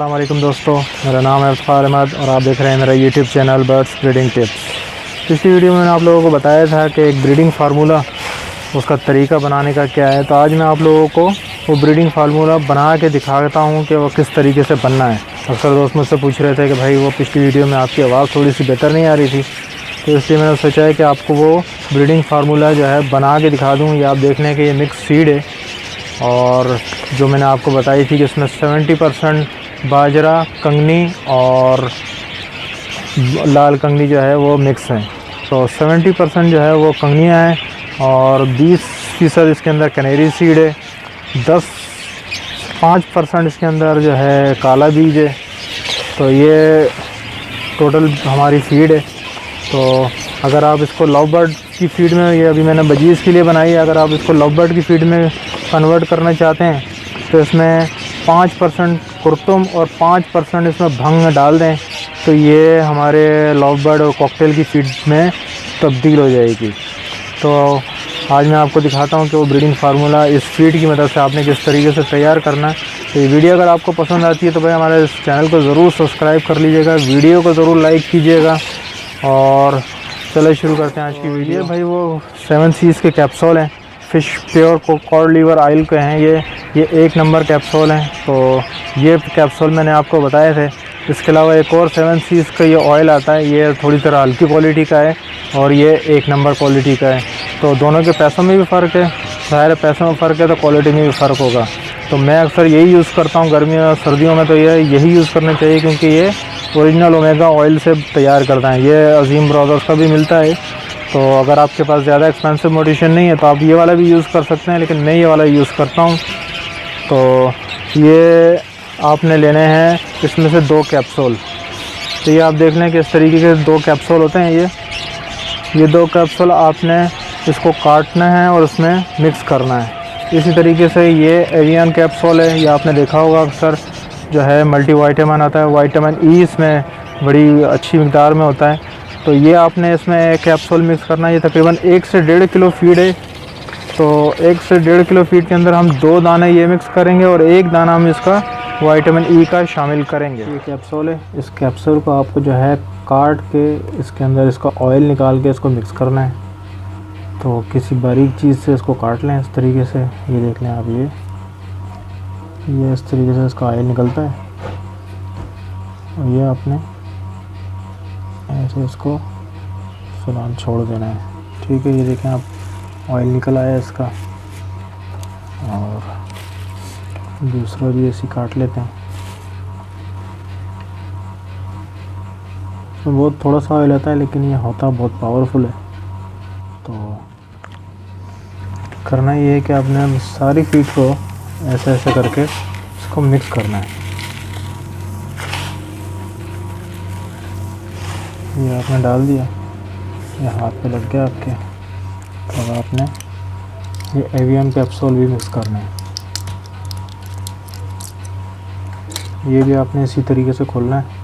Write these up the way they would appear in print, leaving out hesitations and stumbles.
अस्सलाम वालेकुम दोस्तों, मेरा नाम है इफ्तार अहमद और आप देख रहे हैं मेरा YouTube channel birds breeding tips. पिछली वीडियो में मैंने आप लोगों को बताया था कि एक ब्रीडिंग फार्मूला उसका तरीका बनाने का क्या है। तो आज मैं आप लोगों को वो ब्रीडिंग फार्मूला बना के दिखाता हूँ कि वो किस तरीके से बनना है। अक्सर दोस्त मुझसे पूछ रहे थे कि भाई वो पिछली वीडियो में आपकी आवाज़ थोड़ी सी बेहतर नहीं आ रही थी, तो इसलिए मैंने सोचा है कि आपको वो ब्रीडिंग फार्मूला जो है बना के दिखा दूँ। ये आप देख लें कि ये मिक्स सीड है और जो मैंने आपको बताई थी कि इसमें 70% बाजरा, कंगनी और लाल कंगनी जो है वो मिक्स हैं। तो 70% जो है वो कंगनियाँ हैं और 20% इसके अंदर कैनेरी सीड है, 5% इसके अंदर जो है काला बीज है। तो ये टोटल हमारी फीड है। तो अगर आप इसको लव बर्ड की फीड में, ये अभी मैंने बजीज़ के लिए बनाई है, अगर आप इसको लव बर्ड की फीड में कन्वर्ट करना चाहते हैं तो इसमें 5% कुर्तुम और 5% इसमें भंग डाल दें, तो ये हमारे लव बर्ड और कॉकटेल की फीड में तब्दील हो जाएगी। तो आज मैं आपको दिखाता हूँ कि वो ब्रीडिंग फार्मूला इस फीड की मदद से आपने किस तरीके से तैयार करना है। तो ये वीडियो अगर आपको पसंद आती है तो भाई हमारे इस चैनल को ज़रूर सब्सक्राइब कर लीजिएगा, वीडियो को ज़रूर लाइक कीजिएगा। और चलो शुरू करते हैं आज की वीडियो। भाई वो 7 सीज़ के कैप्सूल हैं, fish pure cod liver oil के हैं। ये 1 नंबर कैप्सूल हैं। तो ये कैप्सूल मैंने आपको बताए थे। इसके अलावा एक और 7 सीज़ का ये ऑयल आता है, ये थोड़ी तरह हल्की क्वालिटी का है और ये 1 नंबर क्वालिटी का है। तो दोनों के पैसों में भी फ़र्क है, ज़ाहिर पैसों में फ़र्क है तो क्वालिटी में भी फ़र्क होगा। तो मैं अक्सर यही यूज़ करता हूँ गर्मियों और सर्दियों में, तो यही यूज़ करना चाहिए क्योंकि ये ओरिजिनल ओमेगा ऑयल से तैयार करता है। ये अजीम ब्रदर्स का भी मिलता है। तो अगर आपके पास ज़्यादा एक्सपेंसिव मोटिशन नहीं है तो आप ये वाला भी यूज़ कर सकते हैं, लेकिन मैं ये वाला यूज़ करता हूँ। तो ये आपने लेने हैं इसमें से 2 कैप्सूल। तो ये आप देख लें कि इस तरीके के 2 कैप्सूल होते हैं। ये 2 कैप्सूल आपने इसको काटना है और उसमें मिक्स करना है। इसी तरीके से ये एवियन कैप्सूल है, ये आपने देखा होगा अक्सर जो है मल्टी वाइटामिन आता है, विटामिन ई इसमें बड़ी अच्छी मिकदार में होता है। तो ये आपने इसमें एक कैप्सूल मिक्स करना है। ये तकरीबन 1 से 1.5 किलो फीड है। तो 1 से 1.5 किलो फीड के अंदर हम 2 दाने ये मिक्स करेंगे और 1 दाना हम इसका विटामिन ई का शामिल करेंगे। ये कैप्सूल है, इस कैप्सूल को आपको जो है काट के इसके अंदर इसका ऑयल निकाल के इसको मिक्स करना है। तो किसी बारीक चीज़ से इसको काट लें इस तरीके से। ये देख लें आप, ये इस तरीके से इसका ऑयल निकलता है और ये आपने ऐसे इसको फिलहाल छोड़ देना है। ठीक है, ये देखें आप, ऑयल निकल आया इसका। और दूसरा भी ऐसे काट लेते हैं। तो बहुत थोड़ा सा ऑयल आता है लेकिन ये होता बहुत पावरफुल है। तो करना ये है कि आपने सारी फीड को ऐसे ऐसे करके इसको मिक्स करना है। ये आपने डाल दिया, ये हाथ पे लग गया आपके। अब आपने ये एवियन कैप्सूल भी मिक्स करना है। ये भी आपने इसी तरीके से खोलना है।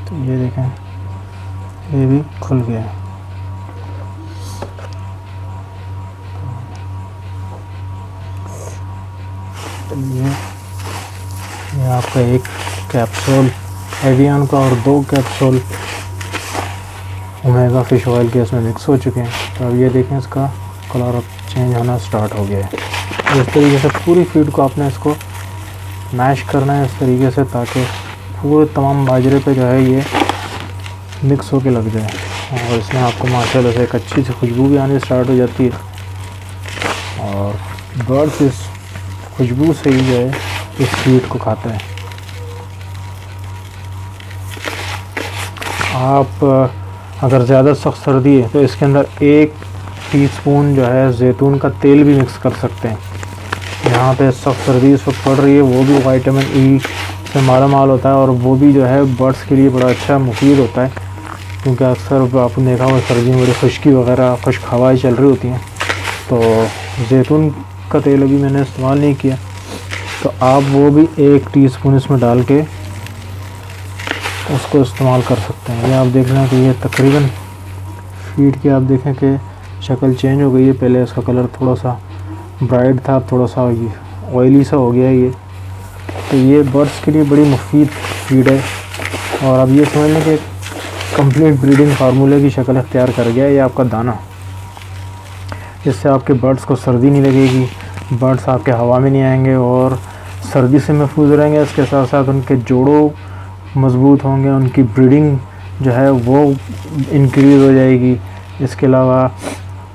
तो ये देखें, ये भी खुल गया है। ये आपका 1 कैप्सूल एवियन का और 2 कैप्सूल ओमेगा फ़िश ऑयल के इसमें मिक्स हो चुके हैं। तो अब ये देखें, इसका कलर अब चेंज होना स्टार्ट हो गया है। इस तरीके से पूरी फीड को आपने इसको मैश करना है इस तरीके से, ताकि पूरे तमाम बाजरे पे जो है ये मिक्स होके लग जाए। और इसमें आपको माशाल्लाह से एक अच्छी सी खुशबू भी आनी स्टार्ट हो जाती है और बर्ड्स इस खुशबू से ही जो है इस फीड को खाता है। आप अगर ज़्यादा सख्त सर्दी है तो इसके अंदर 1 टीस्पून जो है ज़ैतून का तेल भी मिक्स कर सकते हैं। यहाँ पे सख्त सर्दी इस वक्त पड़ रही है, वो भी विटामिन ई से माला माल होता है और वो भी जो है बर्ड्स के लिए बड़ा अच्छा मुफीद होता है। क्योंकि अक्सर आपने देखा होगा सर्दियों में बड़ी खुश्की वगैरह, खुश्क हवाएँ चल रही होती हैं। तो ज़ैतून का तेल अभी मैंने इस्तेमाल नहीं किया, तो आप वो भी 1 टीस्पून इसमें डाल के उसको इस्तेमाल कर सकते हैं। ये आप देख लें कि ये तकरीबन फीड की आप देखें कि शक्ल चेंज हो गई है। पहले इसका कलर थोड़ा सा ब्राइट था, अब थोड़ा सा ऑयली सा हो गया है ये। तो ये बर्ड्स के लिए बड़ी मुफीद फीड है। और अब ये समझ लें कि कंप्लीट ब्रीडिंग फार्मूले की शक्ल अख्तियार कर गया है ये आपका दाना। इससे आपके बर्ड्स को सर्दी नहीं लगेगी, बर्ड्स आपके हवा में नहीं आएंगे और सर्दी से महफूज रहेंगे। इसके साथ साथ उनके जोड़ों मज़बूत होंगे, उनकी ब्रीडिंग जो है वो इंक्रीज़ हो जाएगी। इसके अलावा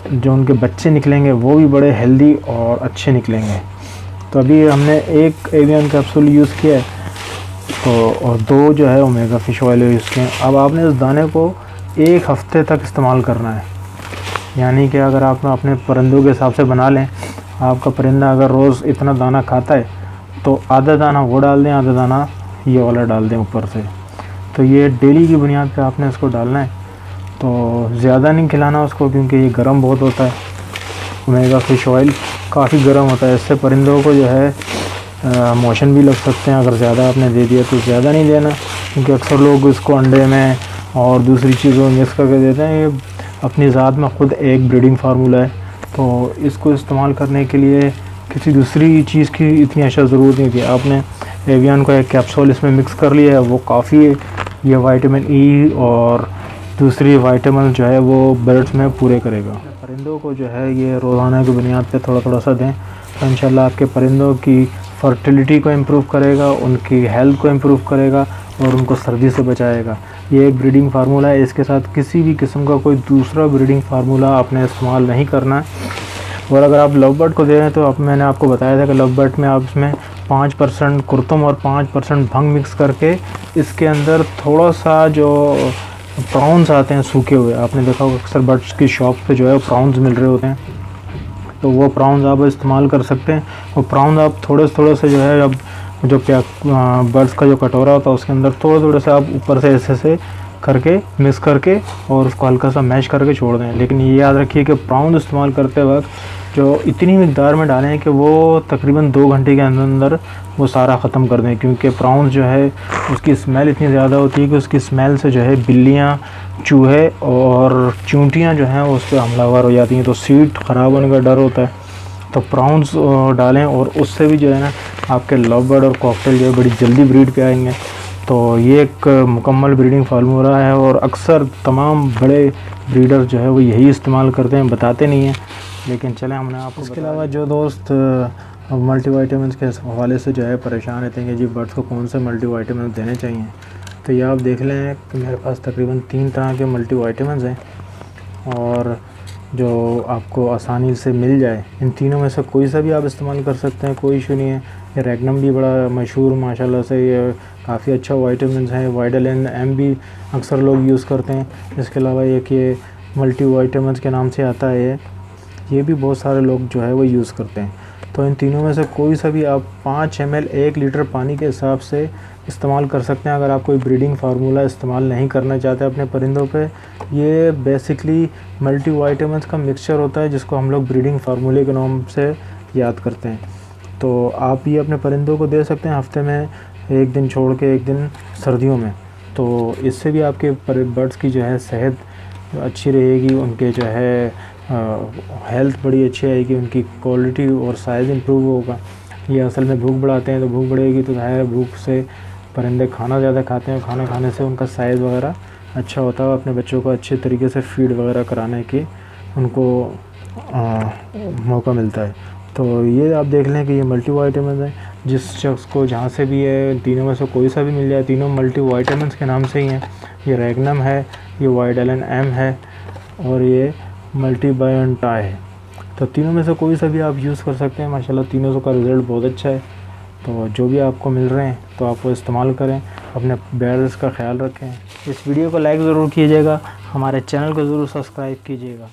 जो उनके बच्चे निकलेंगे वो भी बड़े हेल्दी और अच्छे निकलेंगे। तो अभी हमने एक एवियन कैप्सूल यूज़ किया है तो और 2 जो है ओमेगा फ़िश ऑयल यूज़ किए हैं। अब आपने इस दाने को 1 हफ़्ते तक इस्तेमाल करना है। यानी कि अगर आप अपने परिंदों के हिसाब से बना लें, आपका परिंदा अगर रोज़ इतना दाना खाता है तो आधा दाना वो डाल दें, आधा दाना ये वाला डाल दें ऊपर से। तो ये डेली की बुनियाद पे आपने इसको डालना है। तो ज़्यादा नहीं खिलाना उसको, क्योंकि ये गर्म बहुत होता है। ओमेगा फ़िश ऑयल काफ़ी गर्म होता है, इससे परिंदों को जो है मोशन भी लग सकते हैं। अगर ज़्यादा आपने दे दिया तो ज़्यादा नहीं देना, क्योंकि अक्सर लोग इसको अंडे में और दूसरी चीज़ों में मिक्स करके देते हैं। ये अपनी ज़ात में ख़ुद एक ब्रीडिंग फार्मूला है, तो इसको इस्तेमाल करने के लिए किसी दूसरी चीज़ की इतनी अच्छा ज़रूरत नहीं थी। आपने एवियन को एक कैप्सूल इसमें मिक्स कर लिया है, वो काफ़ी है। ये विटामिन ई और दूसरी विटामिन जो है वो बर्ड्स में पूरे करेगा। परिंदों को जो है ये रोज़ाना की बुनियाद पे थोड़ा थोड़ा सा दें तो इंशाल्लाह आपके परिंदों की फर्टिलिटी को इम्प्रूव करेगा, उनकी हेल्थ को इम्प्रूव करेगा और उनको सर्दी से बचाएगा। ये एक ब्रीडिंग फार्मूला है, इसके साथ किसी भी किस्म का कोई दूसरा ब्रीडिंग फार्मूला आपने इस्तेमाल नहीं करना है। और अगर आप लव बर्ड को दे रहे हैं तो अब मैंने आपको बताया था कि लव बर्ड में आप इसमें 5% कुर्तुम और 5% भंग मिक्स करके इसके अंदर थोड़ा सा जो प्राउंस आते हैं सूखे हुए, आपने देखा होगा अक्सर बर्ड्स की शॉप पे जो है प्राउंस मिल रहे होते हैं, तो वो प्राउंस आप इस्तेमाल कर सकते हैं। और प्राउंस आप थोड़े से जो है, अब जो बर्ड्स का जो कटोरा होता है उसके अंदर थोड़े से आप ऊपर से ऐसे करके मिक्स करके और उसको हल्का सा मैश करके छोड़ दें। लेकिन ये याद रखिए कि प्राउंस इस्तेमाल करते वक्त जो इतनी मिकदार में डालें कि वो तकरीबन 2 घंटे के अंदर वो सारा ख़त्म कर दें, क्योंकि प्राउंस जो है उसकी स्मेल इतनी ज़्यादा होती है कि उसकी स्मेल से जो है बिल्लियाँ, चूहे और चूंटियाँ जो हैं उस पर हमलावर हो जाती हैं, तो सीड ख़राब होने का डर होता है। तो प्राउंस डालें और उससे भी जो है ना आपके लव बर्ड और कॉकटेल जो है बड़ी जल्दी ब्रीड पे आएंगे। तो ये एक मुकम्मल ब्रीडिंग फार्मूला है और अक्सर तमाम बड़े ब्रीडर जो है वो यही इस्तेमाल करते हैं, बताते नहीं हैं, लेकिन चलें हमने आपको। इसके अलावा जो दोस्त मल्टीविटामिन्स के हवाले से जो है परेशान रहते हैं कि जी बर्ड्स को कौन से मल्टीविटामिन देने चाहिए, तो ये आप देख लें कि मेरे पास तकरीबन 3 तरह के मल्टीविटामिन्स हैं और जो आपको आसानी से मिल जाए। इन तीनों में से कोई सा भी आप इस्तेमाल कर सकते हैं, कोई इशू नहीं है। ये रेगनम भी बड़ा मशहूर माशाल्लाह से, ये काफ़ी अच्छा विटामिन्स है। वाइटालिन एम भी अक्सर लोग यूज़ करते हैं। इसके अलावा एक ये मल्टीविटामिन्स के नाम से आता है, ये भी बहुत सारे लोग जो है वो यूज़ करते हैं। तो इन तीनों में से कोई सा भी आप 5 ml 1 लीटर पानी के हिसाब से इस्तेमाल कर सकते हैं। अगर आप कोई ब्रीडिंग फार्मूला इस्तेमाल नहीं करना चाहते अपने परिंदों पे, ये बेसिकली मल्टीविटामिन्स का मिक्सचर होता है जिसको हम लोग ब्रीडिंग फार्मूले के नाम से याद करते हैं। तो आप ये अपने परिंदों को दे सकते हैं हफ्ते में 1 दिन छोड़ के 1 दिन सर्दियों में। तो इससे भी आपके बर्ड्स की जो है सेहत अच्छी रहेगी, उनके जो है हेल्थ बड़ी अच्छी आएगी, उनकी क्वालिटी और साइज़ इम्प्रूव होगा। ये असल में भूख बढ़ाते हैं, तो भूख बढ़ेगी तो ज़ाहिर भूख से परिंदे खाना ज़्यादा खाते हैं, खाना खाने से उनका साइज़ वगैरह अच्छा होता है। अपने बच्चों को अच्छे तरीके से फीड वगैरह कराने की उनको मौका मिलता है। तो ये आप देख लें कि ये मल्टीविटामिन्स हैं। जिस शख्स को जहाँ से भी है तीनों में से कोई सा भी मिल जाए, तीनों मल्टीविटामिन्स के नाम से ही हैं। ये रेगनम है, ये वाइटालिन एम है और ये मल्टीबायोंटा है। तो तीनों में से कोई सा भी आप यूज़ कर सकते हैं। माशाल्लाह तीनों का रिज़ल्ट बहुत अच्छा है। तो जो भी आपको मिल रहे हैं तो आप वो इस्तेमाल करें, अपने बर्ड्स का ख्याल रखें। इस वीडियो को लाइक ज़रूर कीजिएगा, हमारे चैनल को ज़रूर सब्सक्राइब कीजिएगा।